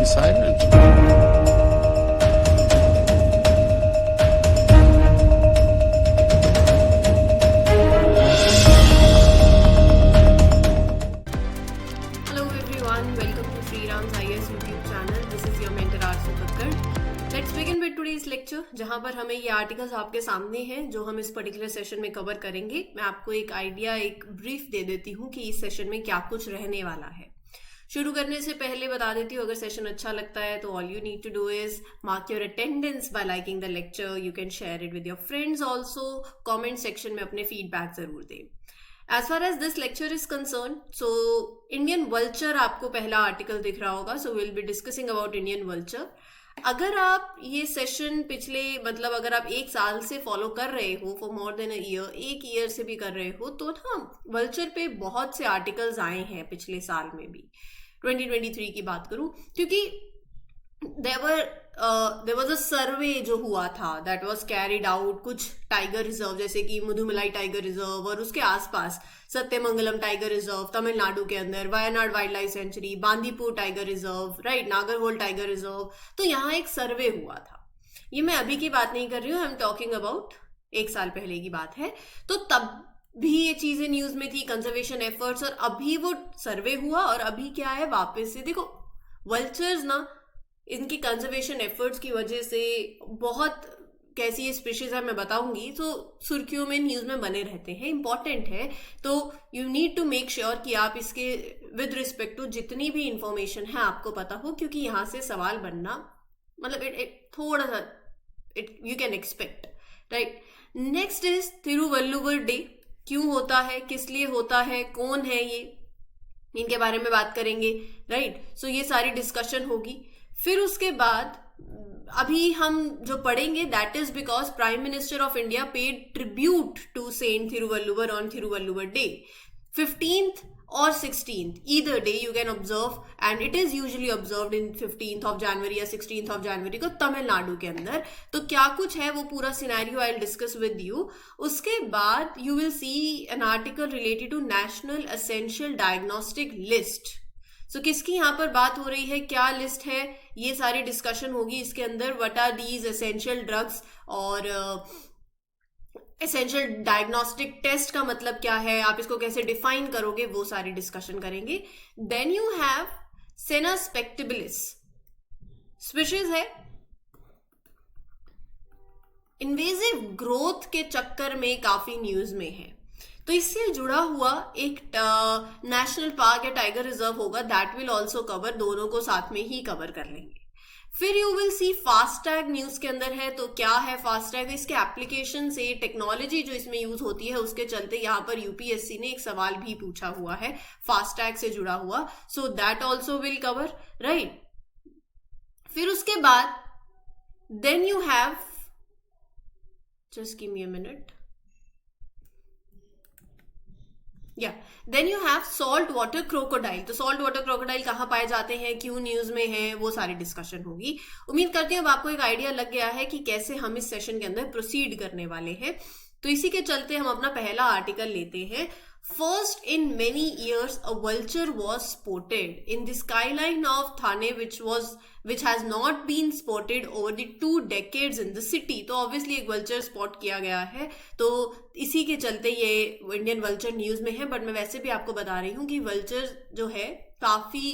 silent. Hello everyone, welcome to Sri Ram's IAS YouTube channel. This is your mentor Arzu Kakkar. Let's begin with today's lecture, जहां पर हमें ये articles आपके सामने हैं जो हम इस पर्टिकुलर सेशन में कवर करेंगे. मैं आपको एक आइडिया, एक ब्रीफ दे देती हूँ कि इस सेशन में क्या कुछ रहने वाला है. शुरू करने से पहले बता देती हूँ, अगर सेशन अच्छा लगता है तो all you need to do is mark your attendance by liking the lecture. You can share it with your friends also. Comment section में अपने फीडबैक जरूर दें. As far as this lecture is concerned, so Indian Vulture आपको पहला article दिख रहा होगा. So we'll be discussing about Indian Vulture. अगर आप ये सेशन पिछले अगर आप एक साल से फॉलो कर रहे हो for more than a year, एक ईयर से भी कर रहे हो, तो ना वल्चर पे बहुत से आर्टिकल्स आए हैं पिछले साल में भी. 2023 की बात करूं, क्योंकि there was a सर्वे जो हुआ था that was carried out. कुछ टाइगर रिजर्व जैसे कि मुदुमलाई टाइगर रिजर्व और उसके आसपास सत्यमंगलम टाइगर रिजर्व तमिलनाडु के अंदर, Wayanad wild life sanctuary, Bandipur tiger reserve, right, Nagarhole tiger reserve. तो यहाँ एक सर्वे हुआ था. ये मैं अभी की बात नहीं कर रही हूँ, आई एम टॉकिंग अबाउट एक साल पहले की बात है. तो तब भी ये चीजें न्यूज में थी, कंजर्वेशन एफर्ट्स, और अभी वो सर्वे हुआ और अभी क्या है वापस से. देखो वल्चर्स ना, इनकी कंजर्वेशन एफर्ट्स की वजह से बहुत कैसी ये स्पीशीज है मैं बताऊंगी, तो सुर्खियों में न्यूज में बने रहते हैं, इंपॉर्टेंट है. तो you need to make sure कि आप इसके विद रिस्पेक्ट टू जितनी भी इंफॉर्मेशन है आपको पता हो, क्योंकि यहाँ से सवाल बनना थोड़ा सा you can expect, right. Next is Thiruvalluvar day. क्यों होता है, किस लिए होता है, कौन है ये, इनके बारे में बात करेंगे, राइट. सो ये सारी डिस्कशन होगी. फिर उसके बाद अभी हम जो पढ़ेंगे that is because prime minister of India paid tribute to saint Thiruvalluvar on Thiruvalluvar day. 15th और 16th either day you can observe, and it is usually observed in 15th of January या 16th of January को तमिलनाडु के अंदर. तो क्या कुछ है वो पूरा scenario I will discuss with you. उसके बाद you will see an article related to national essential diagnostic list. So किसकी यहाँ पर बात हो रही है, क्या लिस्ट है, ये सारी डिस्कशन होगी इसके अंदर. What are these essential drugs और एसेंशियल डायग्नोस्टिक टेस्ट का मतलब क्या है, आप इसको कैसे डिफाइन करोगे, वो सारी डिस्कशन करेंगे. देन यू हैव सेना स्पेक्टिबिलिस. स्पीशीज है, इन्वेजिव ग्रोथ के चक्कर में काफी न्यूज में है, तो इससे जुड़ा हुआ एक नेशनल पार्क या टाइगर रिजर्व होगा. दैट विल ऑल्सो कवर, दोनों को साथ में ही कवर कर लेंगे. फिर you will C FASTag news के अंदर है. तो क्या है फास्टैग, इसके एप्लीकेशन से टेक्नोलॉजी जो इसमें यूज होती है उसके चलते यहाँ पर यूपीएससी ने एक सवाल भी पूछा हुआ है फास्टैग से जुड़ा हुआ. So that also will cover, right. फिर उसके बाद then you have, just give me a minute, then you have salt water crocodile. तो सॉल्ट वाटर क्रोकोडाइल कहाँ पाए जाते हैं, क्यों न्यूज में है, वो सारी डिस्कशन होगी. उम्मीद करती हूँ अब आपको एक आइडिया लग गया है कि कैसे हम इस सेशन के अंदर प्रोसीड करने वाले हैं. तो इसी के चलते हम अपना पहला आर्टिकल लेते हैं. First in many years, a vulture was spotted in the skyline of Thane, which has not been spotted over the 2 decades in the city. तो obviously एक vulture spot किया गया है, तो इसी के चलते ये इंडियन vulture न्यूज में है. बट मैं वैसे भी आपको बता रही हूँ कि vulture जो है काफी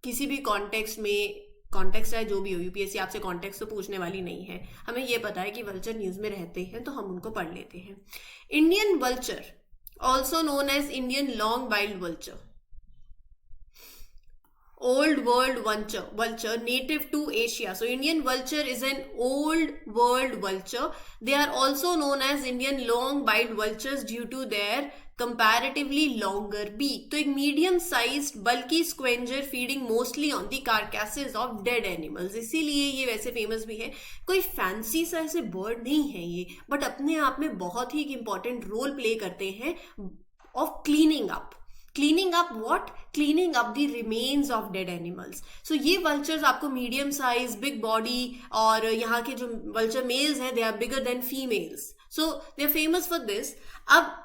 किसी भी कॉन्टेक्स्ट में, कॉन्टेक्स्ट है जो भी हो, यूपीएससी आपसे कॉन्टेक्स्ट तो पूछने वाली नहीं है. हमें ये पता है कि वल्चर न्यूज में रहते हैं तो हम उनको पढ़ लेते हैं. Indian vulture, also known as Indian long-billed vulture, old world vulture, native to Asia. So Indian vulture is an old world vulture. They are also known as Indian long-billed vultures due to their comparatively longer beak. तो एक medium sized bulky scavenger feeding mostly on the carcasses of dead animals. इसीलिए ये वैसे famous भी है. कोई fancy सा ऐसे बर्ड नहीं है ये, बट अपने आप में बहुत ही इंपॉर्टेंट रोल प्ले करते हैं of cleaning up. Cleaning up what? Cleaning up the remains of dead animals. So ये वल्चर्स आपको मीडियम साइज, बिग बॉडी, और यहाँ के जो वल्चर मेल्स हैं they are bigger than females. So they are famous for this. अब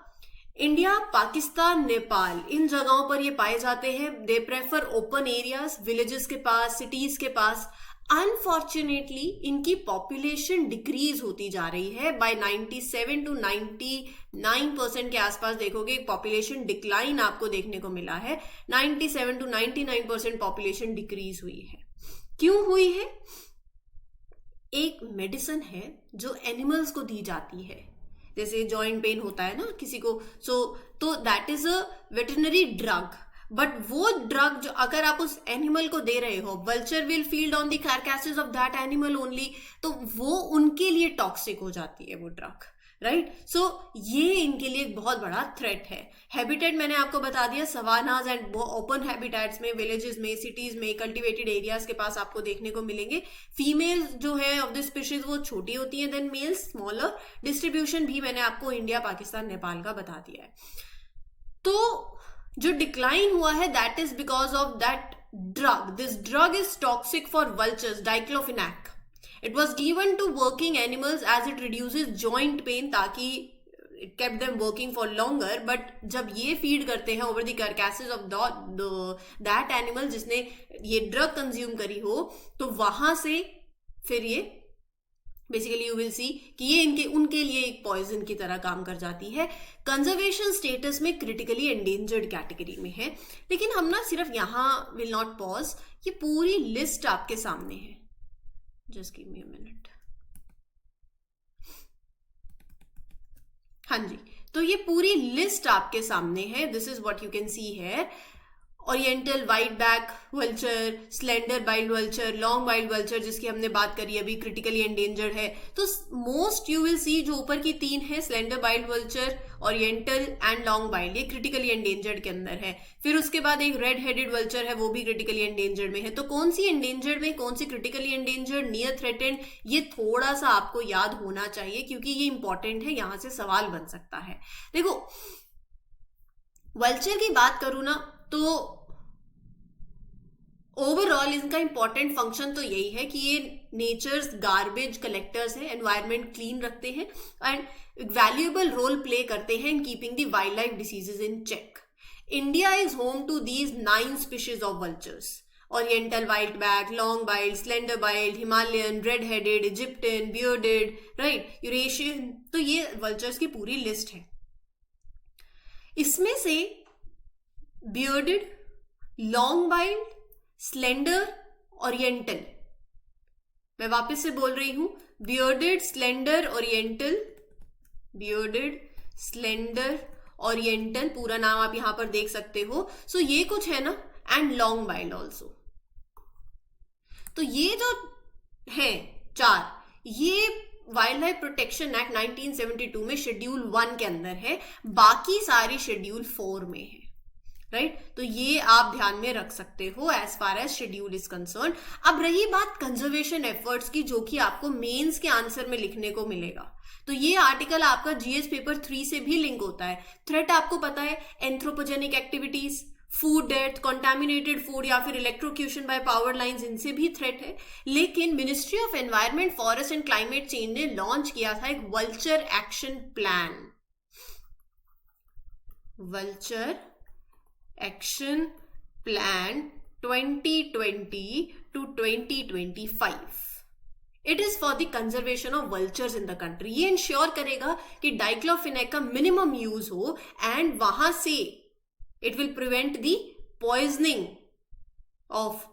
India, Pakistan, Nepal, इन जगहों पर ये पाए जाते हैं. They prefer open areas, villages के पास, सिटीज के पास. अनफॉर्चुनेटली इनकी पॉपुलेशन डिक्रीज होती जा रही है. बाय 97 to 99% के आसपास देखोगे पॉपुलेशन डिक्लाइन आपको देखने को मिला है. 97 to 99% पॉपुलेशन डिक्रीज हुई है. क्यों हुई है? एक मेडिसिन है जो एनिमल्स को दी जाती है, जैसे जॉइंट पेन होता है ना किसी को, तो that is a veterinary drug. But वो ड्रग जो अगर आप उस एनिमल को दे रहे हो, vulture will feed on the carcasses of that animal only, तो वो उनके लिए टॉक्सिक हो जाती है वो ड्रग, राइट. सो ये इनके लिए एक बहुत बड़ा थ्रेट है. हैबिटेट मैंने आपको बता दिया, सवानाज एंड ओपन हैबिटेट्स में, विलेजेस में, सिटीज में, कल्टिवेटेड एरियाज के पास आपको देखने को मिलेंगे. फीमेल जो है ऑफ द स्पीशीज वो छोटी होती है देन मेल्स, स्मॉलर. डिस्ट्रीब्यूशन भी मैंने आपको इंडिया, पाकिस्तान, नेपाल का बता दिया है. तो जो डिक्लाइन हुआ है that is because of that drug. This drug is toxic for vultures, diclofenac. It was given to working animals as it reduces joint pain, ताकि it kept them working for longer. But जब ये feed करते हैं over the carcasses of that animal जिसने ये drug consume करी हो, तो वहां से फिर ये बेसिकली यू विल सी कि ये उनके लिए एक पॉइजन की तरह काम कर जाती है. कंजर्वेशन स्टेटस में क्रिटिकली एंडेंजर्ड कैटेगरी में है. लेकिन हम ना सिर्फ यहाँ विल नॉट पॉज, ये पूरी लिस्ट आपके सामने है. Just give me a minute. हाँ जी, तो ये पूरी लिस्ट आपके सामने है. This is what you can see here. Oriental white back vulture, slender billed vulture, long billed vulture जिसकी हमने बात करी अभी, क्रिटिकली एंडेंजर्ड है. तो मोस्ट यू विल सी जो ऊपर की तीन है, slender billed vulture, oriental and long billed, ये क्रिटिकली एंडेंजर्ड के अंदर है. फिर उसके बाद एक रेड हेडेड वल्चर है, वो भी क्रिटिकली एंडेंजर्ड में है. तो कौन सी एंडेंजर्ड में, कौन सी क्रिटिकली एंडेंजर्ड, नियर थ्रेटेंड, ये थोड़ा सा आपको याद होना चाहिए क्योंकि ये इंपॉर्टेंट है, यहां से सवाल बन सकता है. देखो वल्चर की बात करूं ना, तो ओवरऑल इनका इंपॉर्टेंट फंक्शन तो यही है कि ये नेचर्स गार्बेज कलेक्टर्स हैं, एनवायरनमेंट क्लीन रखते हैं एंड वैल्यूएबल रोल प्ले करते हैं in keeping the wild life diseases in check. India is home to these 9 species of vultures. Oriental white back, long billed, slender billed, Himalayan, red headed, Egyptian, bearded, right, Eurasian. तो ये vultures की पूरी list है. इसमें से bearded, long billed, slender, oriental, मैं वापस से बोल रही हूं, bearded, slender, oriental, bearded, slender, oriental, पूरा नाम आप यहां पर देख सकते हो. सो ये कुछ है ना, एंड लॉन्ग बाइल्ड ऑल्सो. तो ये जो है 4, ये वाइल्ड लाइफ प्रोटेक्शन एक्ट 1972 में शेड्यूल 1 के अंदर है, बाकी सारी शेड्यूल 4 में है, राइट. तो ये आप ध्यान में रख सकते हो as far as schedule is concerned. अब रही बात कंजर्वेशन एफर्ट्स की, जो कि आपको मेंस के आंसर में लिखने को मिलेगा. तो ये आर्टिकल आपका जीएस पेपर 3 से भी लिंक होता है. थ्रेट आपको पता है, anthropogenic activities, food death, contaminated food या फिर इलेक्ट्रोक्यूशन बाय पावर लाइंस, इनसे भी थ्रेट है. लेकिन ministry of environment, forest and climate change ने लॉन्च किया था एक vulture action plan. Vulture action plan 2020 to 2025. It is for the conservation of vultures in the country. ये इंश्योर करेगा कि डाइक्लोफिनेक का मिनिमम यूज हो एंड वहां से it will prevent the poisoning of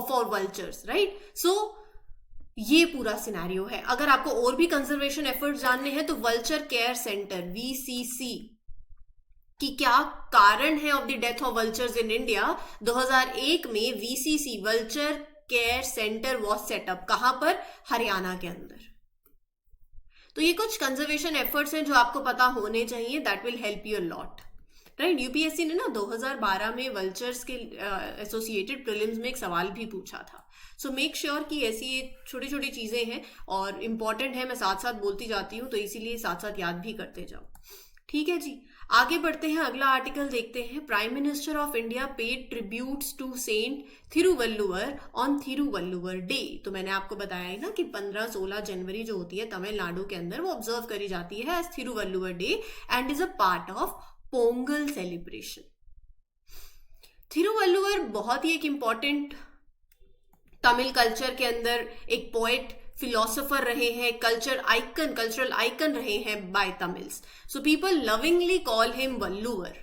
for vultures, right. So ये पूरा scenario है. अगर आपको और भी कंजर्वेशन एफर्ट्स जानने हैं तो वल्चर केयर सेंटर, VCC, कि क्या कारण है of the death of vultures in India, 2001 में VCC vulture care centre was setup. कहां पर? हरियाणा के अंदर. तो ये कुछ कंजर्वेशन एफर्ट्स हैं जो आपको पता होने चाहिए, that will help you a lot, right. UPSC ने ना 2012 में वल्चर्स के एसोसिएटेड प्रीलिम्स में एक सवाल भी पूछा था. सो मेक श्योर कि ऐसी ये छोटी छोटी चीजें हैं और इंपॉर्टेंट है, मैं साथ साथ बोलती जाती हूँ, तो इसीलिए साथ साथ याद भी करते जाओ, ठीक है जी, आगे बढ़ते हैं, अगला आर्टिकल देखते हैं। Prime minister of India paid tributes to saint Thiruvalluvar on Thiruvalluvar day. तो मैंने आपको बताया है ना कि 15-16 जनवरी जो होती है तमिलनाडु के अंदर, वो ऑब्जर्व करी जाती है as Thiruvalluvar day and is a part of Pongal celebration. Thiruvalluvar बहुत ही एक इंपॉर्टेंट तमिल कल्चर के अंदर एक पोएट, फिलोसोफर रहे हैं, कल्चरल आइकन रहे हैं by Tamils. So people lovingly call him Valluvar.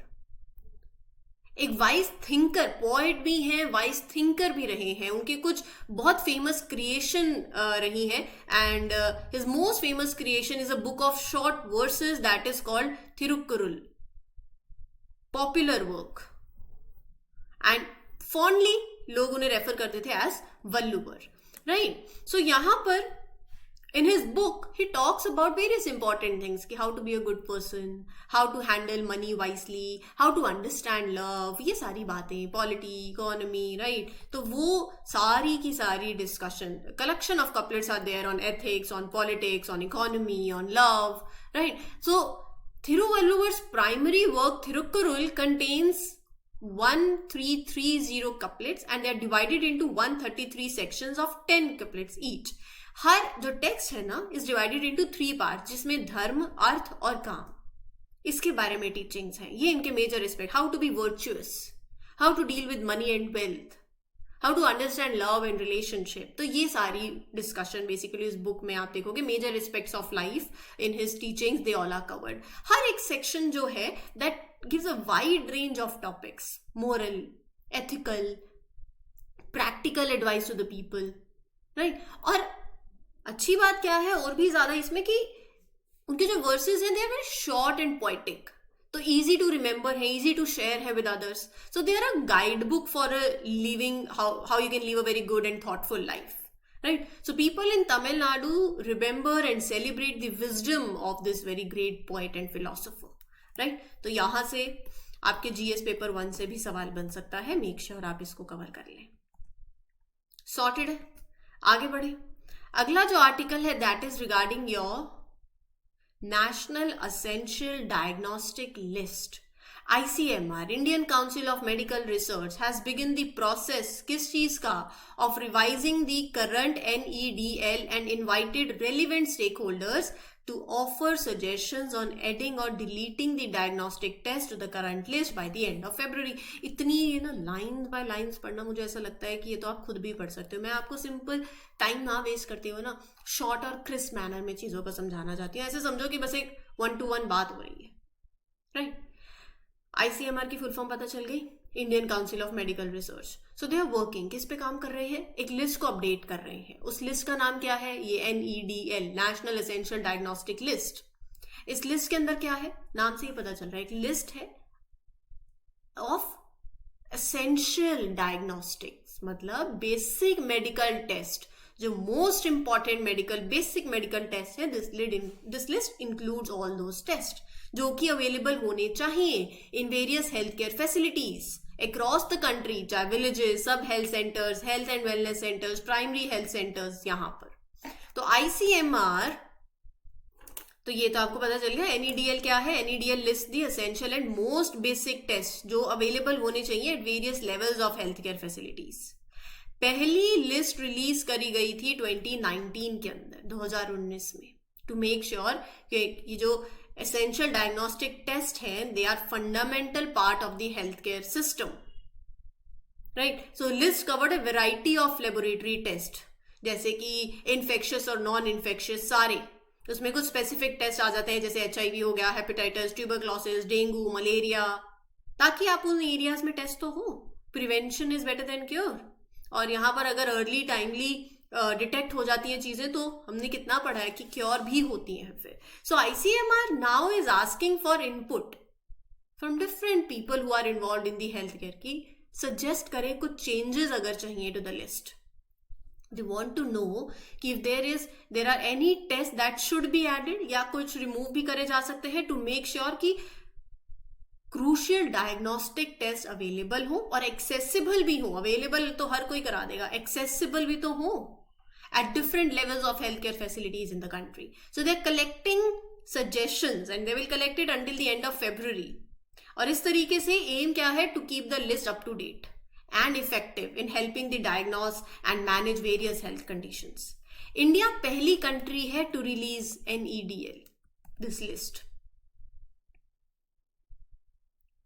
एक वाइज थिंकर, पोएट भी हैं, वाइज थिंकर भी रहे हैं। उनके कुछ बहुत फेमस क्रिएशन रही है and his most famous creation is a book of short verses that is called Thirukkural, popular work, and fondly लोग उन्हें रेफर करते थे एज वल्लुवर, राइट। सो यहां पर in his book he talks about various important things कि how to be a good person, how to handle money wisely, how to understand love, ये सारी बातें, पॉलिटी, इकोनॉमी, राइट। तो वो सारी की सारी discussion, collection of couplets are there on ethics, on politics, on economy, on love, right? So Thiruvalluvar's primary work Thirukkurul contains 1330 couplets and they are divided into 133 sections of 10 couplets each. हर जो text है ना is divided into 3 part, जिसमें धर्म, अर्थ और काम, इसके बारे में टीचिंग्स हैं। ये इनके major aspect, how to be virtuous, how to deal with money and wealth, how to understand love and relationship. तो ये सारी डिस्कशन बेसिकली इस बुक में आप देखोगे, major aspects of life in his teachings they all are covered. हर एक section जो है that gives a wide range of topics, moral, ethical, practical advice to the people, right. और अच्छी बात क्या है और भी ज्यादा इसमें कि उनके जो वर्सेस हैं they are very short and poetic, तो इजी टू रिमेंबर है, इजी टू शेयर है with others. So they are a guide book for living, how you can live a very good and thoughtful life, right. So people in Tamil Nadu remember and celebrate the wisdom of this very great poet and philosopher, right. तो यहां से आपके GS paper 1 से भी सवाल बन सकता है, मेक श्योर आप इसको कवर कर लें। सॉर्टेड है, आगे बढ़े। अगला जो आर्टिकल है that is regarding your national essential diagnostic list. ICMR, Indian council of medical research, has begin the process, किस चीज का, of revising the current NEDL and invited relevant stakeholders to offer suggestions on adding or deleting the diagnostic test to the current list by the end of February। इतनी ये ना line by lines पढ़ना मुझे ऐसा लगता है कि ये तो आप खुद भी पढ़ सकते हो। मैं आपको सिंपल टाइम ना वेस्ट करते हुए ना शॉर्ट और क्रिस्प मैनर में चीज़ों को समझाना चाहती हूँ। ऐसे समझो कि बस एक 1-to-1 बात हो रही है, राइट। ICMR की फुल फॉर्म पता चल गई, Indian council of medical research. So they are working, किस पे काम कर रहे हैं, एक लिस्ट को अपडेट कर रहे हैं। उस लिस्ट का नाम क्या है, ये NEDL, national essential diagnostic list. इस लिस्ट के अंदर क्या है, नाम से ही पता चल रहा है, एक लिस्ट है ऑफ एसेंशियल डायग्नोस्टिक्स, मतलब बेसिक मेडिकल टेस्ट, जो most important medical basic medical test है। This list includes all those test जो कि अवेलेबल होने चाहिए in various health care facilities across the country, चाहे villages, sub health centres, health and wellness centres, primary health centres, यहां पर। तो ICMR, तो ये तो आपको पता चल गया। NEDL क्या है, NEDL list the essential and most basic test जो अवेलेबल होने चाहिए at various levels of health care facilities. पहली लिस्ट रिलीज करी गई थी 2019 के अंदर, 2019 में, टू मेक श्योर कि ये जो एसेंशियल डायग्नोस्टिक टेस्ट हैं they are fundamental part of the health care system, right. So list covered a variety of laboratory test, जैसे कि इन्फेक्शियस और नॉन इन्फेक्शियस सारे। उसमें कुछ स्पेसिफिक टेस्ट आ जाते हैं, जैसे HIV हो गया, हेपेटाइटिस, ट्यूबरक्लोसिस, डेंगू, मलेरिया, ताकि आप उन एरियाज में टेस्ट तो हो। Prevention is better than cure. और यहाँ पर अगर अर्ली टाइमली डिटेक्ट हो जाती हैं चीजें, तो हमने कितना पढ़ा है कि क्योर भी होती हैं फिर। So ICMR now is asking for input from different people who are involved in the health care की सजेस्ट करें कुछ चेंजेस अगर चाहिए to the list. They want to know कि if there are any test that should be added, या कुछ remove भी करे जा सकते हैं, टू मेक श्योर कि क्रूशियल डायग्नोस्टिक टेस्ट अवेलेबल हो और एक्सेसिबल भी हो। अवेलेबल तो हर कोई करा देगा, एक्सेसिबल भी तो हो at different levels of healthcare facilities in the country. So they're collecting suggestions and they will collect it until the end of February. और इस तरीके से एम क्या है, to keep the list up to date and effective in helping the diagnose and manage various health conditions. India पहली country है to release NEDL, this list.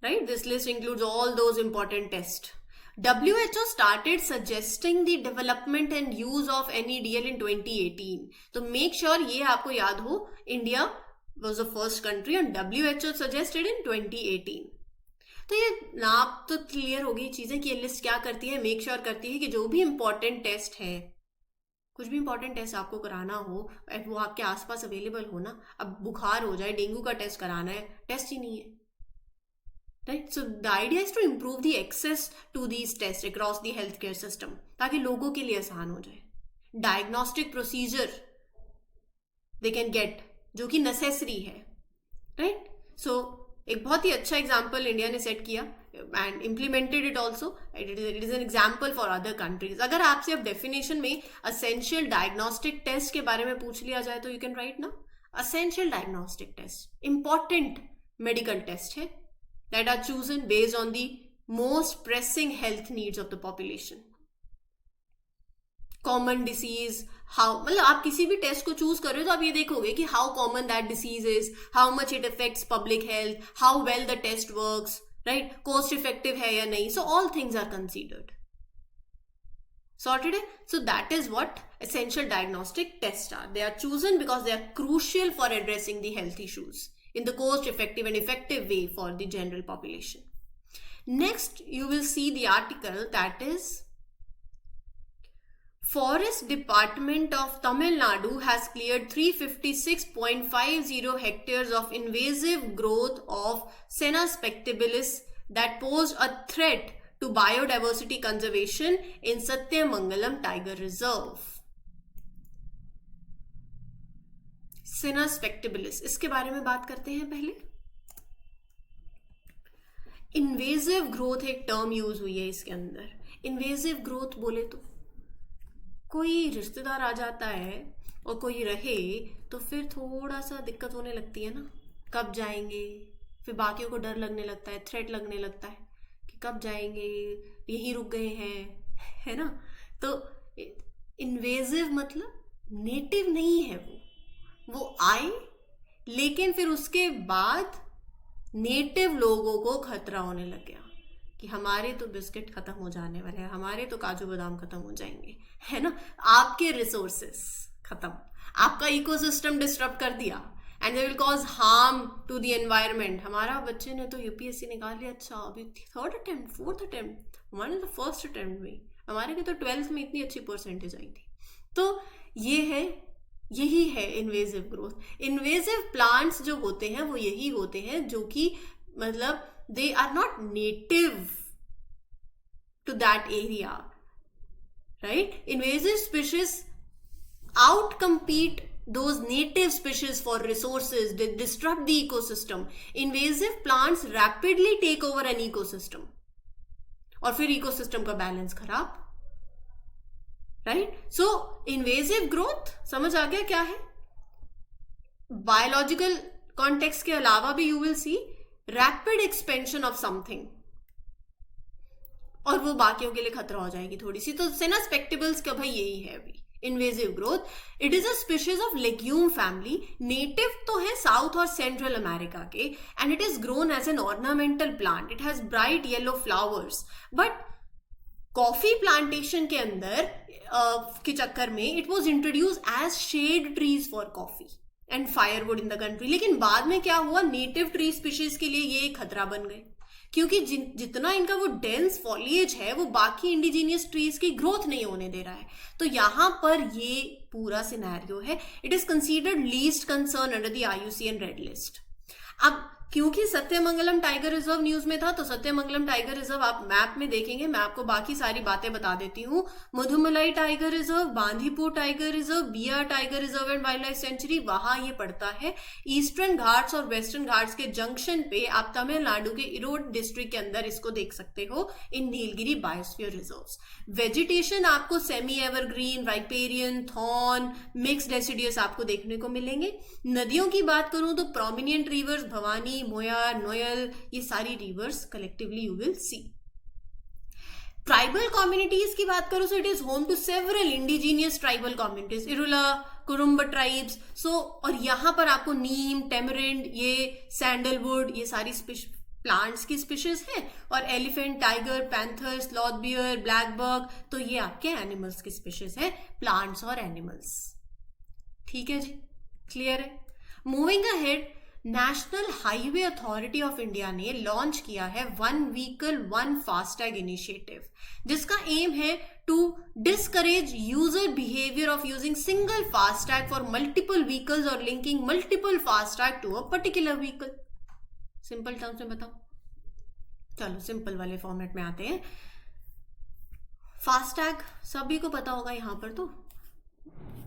Right? This list includes all those important tests. WHO started suggesting the development and use of NEDL in 2018. तो make sure ये आपको याद हो, India was the first country and WHO suggested in 2018. तो ये नाप तो clear हो गई चीजें कि ये लिस्ट क्या करती है, मेक श्योर करती है कि जो भी इंपॉर्टेंट टेस्ट है, कुछ भी इंपॉर्टेंट टेस्ट आपको कराना हो वो आपके आसपास अवेलेबल हो ना. अब बुखार हो जाए, डेंगू का टेस्ट कराना है, टेस्ट ही नहीं है, right. So the idea is to improve the access to these test across the health care system, ताकि लोगों के लिए आसान हो जाए. Diagnostic procedure they can get, जो कि नेसेसरी है, राइट. सो एक बहुत ही अच्छा एग्जाम्पल इंडिया ने सेट किया and implemented it also. It is an example for other countries. अगर आपसे अब डेफिनेशन में असेंशियल डायग्नोस्टिक टेस्ट के बारे में पूछ लिया जाए तो यू कैन राइट ना, essential diagnostic test important medical test है that are chosen based on the most pressing health needs of the population. Common disease, how, मतलब आप किसी भी टेस्ट को चूज कर रहे हो तो आप ये देखोगे कि how common that disease is, how much it affects public health, how well the test works, right, cost effective है या नहीं. So all things are considered. Sorted है. So that is what essential diagnostic test are. They are chosen because they are crucial for addressing the health issues in the cost effective and effective way for the general population. Next, you will see the article that is Forest Department of Tamil Nadu has cleared 356.50 hectares of invasive growth of Senna spectabilis that posed a threat to biodiversity conservation in Satyamangalam Tiger Reserve. Senna spectabilis, इसके बारे में बात करते हैं पहले. Invasive growth एक term use हुई है इसके अंदर. इन्वेजिव ग्रोथ बोले तो कोई रिश्तेदार आ जाता है और कोई रहे तो फिर थोड़ा सा दिक्कत होने लगती है ना, कब जाएंगे. फिर बाकियों को डर लगने लगता है, थ्रेट लगने लगता है कि कब जाएंगे, यहीं रुक गए हैं, है ना. तो इन्वेजिव मतलब नेटिव नहीं है, वो आए लेकिन फिर उसके बाद नेटिव लोगों को खतरा होने लग गया कि हमारे तो बिस्किट खत्म हो जाने वाले हैं, हमारे तो काजू बादाम खत्म हो जाएंगे, है ना. आपके रिसोर्सेस खत्म, आपका इकोसिस्टम डिस्टर्ब कर दिया and they will cause harm to the environment. हमारा बच्चे ने तो यूपीएससी निकाल लिया, अच्छा अभी 3rd अटेम्प्ट 4th अटेम्प्ट, हमारे तो 1st अटेम्प्ट में, हमारे के तो 12th में इतनी अच्छी परसेंटेज आई थी. तो ये है, यही है इन्वेजिव ग्रोथ. इन्वेजिव प्लांट्स जो होते हैं वो यही होते हैं जो कि मतलब they are not native to that area, right. Invasive species out compete those native species for resources, they disrupt the ecosystem. Invasive plants rapidly take over an ecosystem और फिर इकोसिस्टम का बैलेंस खराब, राइट. सो invasive growth समझ आ गया क्या है. Biological context के अलावा भी you will C rapid expansion of something और वो बाकियों के लिए खतरा हो जाएगी थोड़ी सी. तो सेना स्पेक्टिबल्स का भाई यही है अभी invasive growth. It is a species of legume family. Native तो है साउथ और सेंट्रल अमेरिका के and it is grown as an ornamental plant. It has bright yellow flowers. But coffee plantation के अंदर के चक्कर में it was introduce as shade trees for coffee and firewood in the country. लेकिन बाद में क्या हुआ, नेटिव ट्री स्पीशीज के लिए ये खतरा बन गए क्योंकि जितना इनका वो डेंस फॉलिएज है वो बाकी इंडिजीनियस ट्रीज की ग्रोथ नहीं होने दे रहा है. तो यहां पर ये पूरा सिनेरियो है. It is considered least concern under the IUCN red list. अब क्योंकि सत्यमंगलम टाइगर रिजर्व न्यूज में था, तो सत्यमंगलम टाइगर रिजर्व आप मैप में देखेंगे, मैं आपको बाकी सारी बातें बता देती हूँ। Mudumalai tiger reserve, Bandipur tiger reserve, बिया tiger reserve and wildlife sanctuary, वहां ये पड़ता है ईस्टर्न घाट्स और वेस्टर्न घाट्स के जंक्शन पे। आप तमिलनाडु के इरोड डिस्ट्रिक्ट के अंदर इसको देख सकते हो in Nilgiri biosphere reserves. Vegetation आपको semi evergreen, riparian, thorn, mixed deciduous आपको देखने को मिलेंगे। नदियों की बात करूं तो प्रोमिनेंट रिवर्स भवानी, मोयार, नोयल, ये सारी rivers collectively you will see. Tribal communities की बात करूं so it is home to several indigenous tribal communities, Irula, Kurumba tribes. So और यहां पर आपको नीम, टेमरिंड, ये सैंडलवुड, ये सारी प्लांट्स की स्पीशीज है। और elephant, tiger, panther, sloth bear, black bug, तो ये आपके एनिमल्स की स्पीशीज है, प्लांट्स और एनिमल्स। ठीक है जी, क्लियर है। Moving ahead, national highway authority of India ने लॉन्च किया है one vehicle one FASTag initiative, जिसका एम है to discourage user behaviour of using single FASTag for multiple vehicles और linking multiple FASTag to a particular vehicle. Simple terms में बताओ, चलो simple वाले फॉर्मेट में आते हैं। फास्टैग सभी को पता होगा यहाँ पर, तो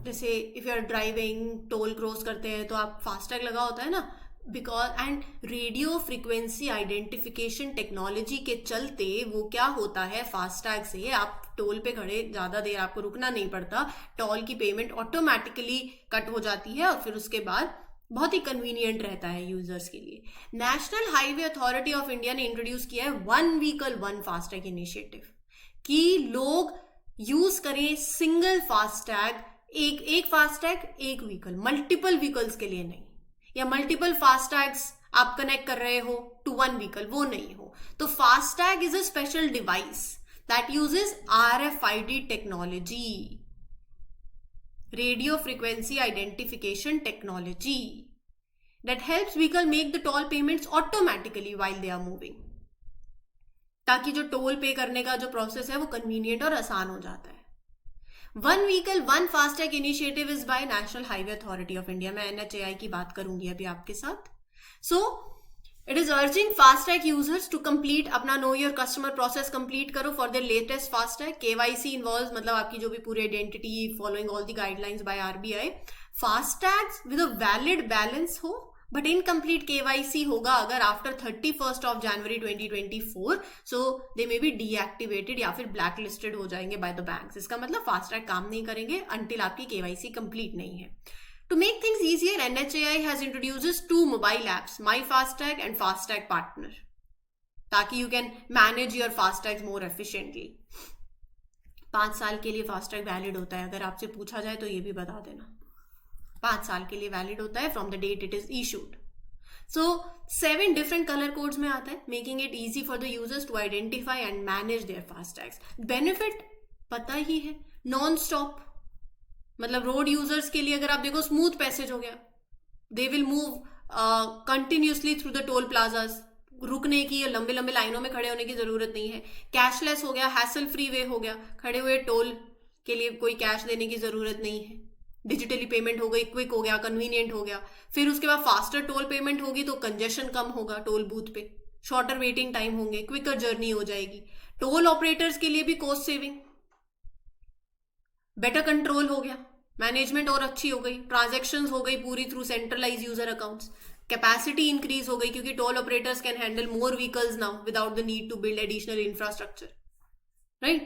जैसे if you are driving, toll cross करते हैं तो आप फास्टैग लगा होता है ना, because and radio frequency identification technology के चलते वो क्या होता है, फास्टैग से आप टोल पे खड़े ज्यादा देर आपको रुकना नहीं पड़ता, टोल की पेमेंट ऑटोमेटिकली कट हो जाती है और फिर उसके बाद बहुत ही कन्वीनियंट रहता है यूजर्स के लिए। National highway authority of India ने इंट्रोड्यूस किया है one vehicle one FASTag initiative, कि लोग यूज करें सिंगल फास्टैग, एक फास्टैग एक व्हीकल, मल्टीपल व्हीकल्स के लिए नहीं, या मल्टीपल फास्टैग्स आप कनेक्ट कर रहे हो टू वन व्हीकल, वो नहीं हो। तो FASTag is a special device that uses RFID technology, radio frequency identification technology, that helps vehicle make the toll payments automatically while they are moving, ताकि जो टोल पे करने का जो प्रोसेस है वो कन्वीनियंट और आसान हो जाता है। One vehicle one FASTag initiative is by national highway authority of India. मैं NHAI की बात करूंगी अभी आपके साथ। So it is urging FASTag users to complete अपना know your customer process complete करो for the latest FASTag. KYC involve, मतलब आपकी जो भी पूरी identity following all the guidelines by RBI। FASTags with a valid balance हो, but incomplete KYC होगा अगर after 31st of January 2024, so they may be deactivated या फिर ब्लैक लिस्टेड हो जाएंगे बाय द बैंक्स। इसका मतलब फास्टैग काम नहीं करेंगे अंटिल आपकी KYC कंप्लीट नहीं है। To make things easier, NHAI has introduced two mobile apps, My Fastag and Fastag Partner, ताकि you can manage your fastags more efficiently। 5 साल के लिए फास्टैग वैलिड होता है, अगर आपसे पूछा जाए तो ये भी बता देना, 5 साल के लिए वैलिड होता है from the date it is issued. So 7 different colour codes में आता है, making it easy for the users to identify and manage their FASTags. Benefit पता ही है, नॉन स्टॉप, मतलब रोड यूजर्स के लिए अगर आप देखो स्मूथ पैसेज हो गया, they will move continuously through the toll plazas, रुकने की या लंबे लंबे लाइनों में खड़े होने की जरूरत नहीं है। कैशलेस हो गया, हैसल फ्री वे हो गया, खड़े हुए टोल के लिए कोई कैश देने की जरूरत नहीं है, डिजिटली पेमेंट हो गई, क्विक हो गया, कन्वीनियंट हो गया। फिर उसके बाद फास्टर टोल पेमेंट होगी तो कंजेशन कम होगा टोल बूथ पे, शॉर्टर वेटिंग टाइम होंगे, क्विकर जर्नी हो जाएगी। टोल ऑपरेटर्स के लिए भी कॉस्ट सेविंग, बेटर कंट्रोल हो गया, मैनेजमेंट और अच्छी हो गई, ट्रांजैक्शंस हो गई पूरी through centralise user accounts, capacity increase हो गई क्योंकि toll operators can handle more vehicles now without the need to build additional infrastructure, right.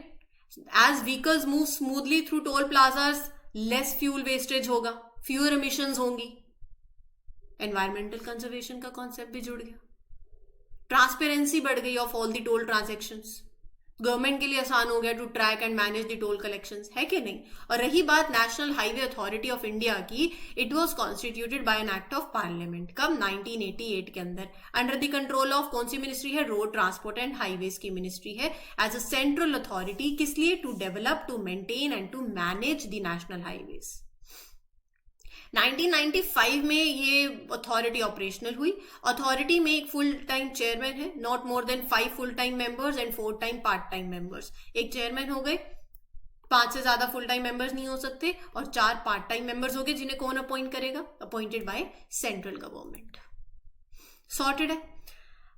As vehicles move smoothly through toll plazas, less fuel wastage होगा, fewer emissions होंगी, environmental conservation का concept भी जुड़ गया, transparency बढ़ गई of all the toll transactions, government के लिए आसान हो गया to track and manage the toll collections, है कि नहीं। और रही बात national highway authority of India की, it was constituted by an act of parliament, कब 1988 के अंदर, अंडर द कंट्रोल ऑफ कौन सी मिनिस्ट्री है, रोड ट्रांसपोर्ट एंड हाईवेज की मिनिस्ट्री है, एज अ सेंट्रल अथॉरिटी। किस लिए, to develop, to maintain and to manage the national highways. 1995 में ये अथॉरिटी ऑपरेशनल हुई। अथॉरिटी में एक फुल टाइम चेयरमैन है, not more than 5 full time members and 4 time part time members. एक chairman हो गए, 5 से ज्यादा फुल टाइम मेंबर्स नहीं हो सकते, और 4 पार्ट टाइम मेंबर्स हो गए जिन्हें कौन अपॉइंट करेगा, appointed by central government. Sorted है।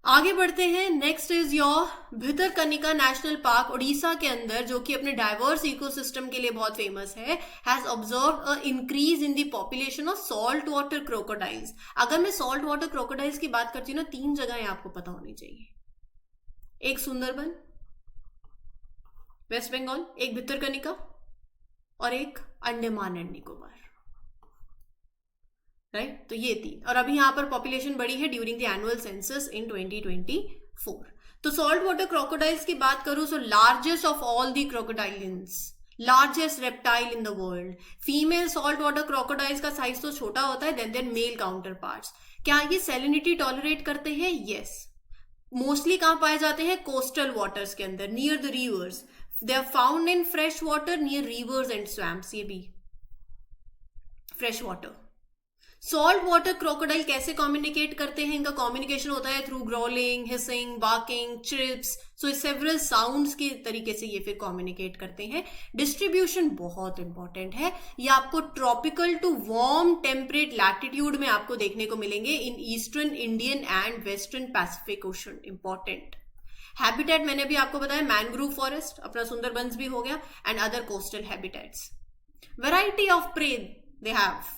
आगे बढ़ते हैं। Next is your Bhitarkanika national park Orissa के अंदर, जो कि अपने डाइवर्स इकोसिस्टम के लिए बहुत फेमस है, has observed a increase in the population of salt water crocodiles. अगर मैं सॉल्ट वाटर क्रोकोडाइल्स की बात करती हूँ ना, 3 जगह आपको पता होनी चाहिए। एक सुंदरबन वेस्ट बंगाल, एक भितरकनिका और एक अंडमान एंड निकोबार, राइट। तो ये 3। और अभी यहां पर पॉपुलेशन बढ़ी है during the annual census in 2024। तो सॉल्ट वाटर क्रोकोडाइल्स की बात करूं, so largest of all the crocodilians, largest reptile in the world. Female salt water crocodiles का साइज तो छोटा होता है देन मेल काउंटर पार्ट्स। क्या ये सैलिनिटी टॉलरेट करते हैं? यस। मोस्टली कहां पाए जाते हैं? कोस्टल वाटर्स के अंदर, near the rivers. They are found in fresh water near rivers and swamps. ये भी fresh water. Salt water crocodile कैसे कम्युनिकेट करते हैं? इनका कम्युनिकेशन होता है through growling, hissing, barking, chips. So several sounds के तरीके से ये फिर कम्युनिकेट करते हैं। डिस्ट्रीब्यूशन बहुत इंपॉर्टेंट है। ये आपको tropical to warm temperate latitude में आपको देखने को मिलेंगे in eastern Indian and western Pacific ocean. Important habitat मैंने भी आपको बताया, मैंग्रोव फॉरेस्ट, अपना सुंदरबंस भी हो गया, and other coastal habitats. Variety of prey they have,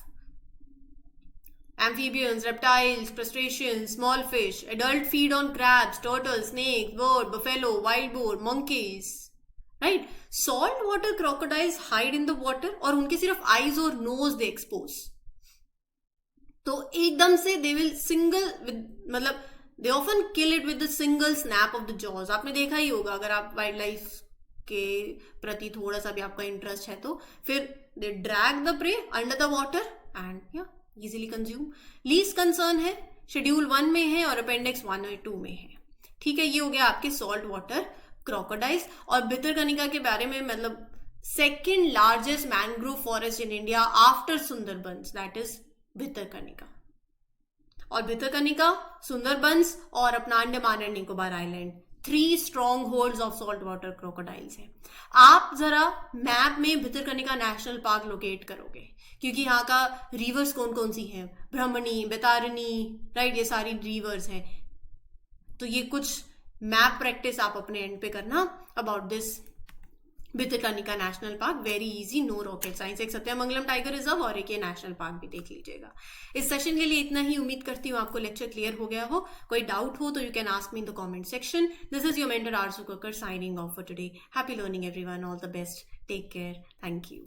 amphibians, reptiles, crustaceans, small fish. Adult feed on crabs, turtles, snakes, bird, buffalo, wild boar, monkeys. Right? Salt water crocodiles hide in the water और उनके सिर्फ eyes और nose they expose. तो एकदम से they will single with, मतलब they often kill it with the single snap of the jaws. आपने देखा ही होगा अगर आप वाइल्ड लाइफ के प्रति थोड़ा सा भी आपका इंटरेस्ट है तो, फिर they drag the prey under the water and yeah, easily consume. Least concern है, शेड्यूल 1 में है और अपेंडिक्स 1 और 2 में है। ठीक है, ये हो गया आपके सॉल्ट वाटर क्रोकोडाइल्स। और भितरकनिका के बारे में, मतलब second largest mangrove forest in India after Sundarbans, that is Bhitarkanika. और भितरकनिका, सुंदरबंस और अपना Andaman and Nicobar island, 3 strong holds of salt water crocodiles है। आप जरा मैप में भितरकनिका नेशनल पार्क लोकेट करोगे, क्योंकि यहाँ का रिवर्स कौन कौन सी हैं, ब्रह्मणी, बेतारनी, राइट, ये सारी रिवर्स हैं। तो ये कुछ मैप प्रैक्टिस आप अपने एंड पे करना about this Bhitarkanika national park. Very easy, no rocket science. एक सत्यमंगलम टाइगर रिजर्व और एक ये नेशनल पार्क भी देख लीजिएगा। इस सेशन के लिए इतना ही। उम्मीद करती हूँ आपको लेक्चर क्लियर हो गया हो। कोई डाउट हो तो you can ask me in the comment section. This is your mentor Aarzoo Kakkar signing off for today. Happy learning everyone, all the best, take care, thank you.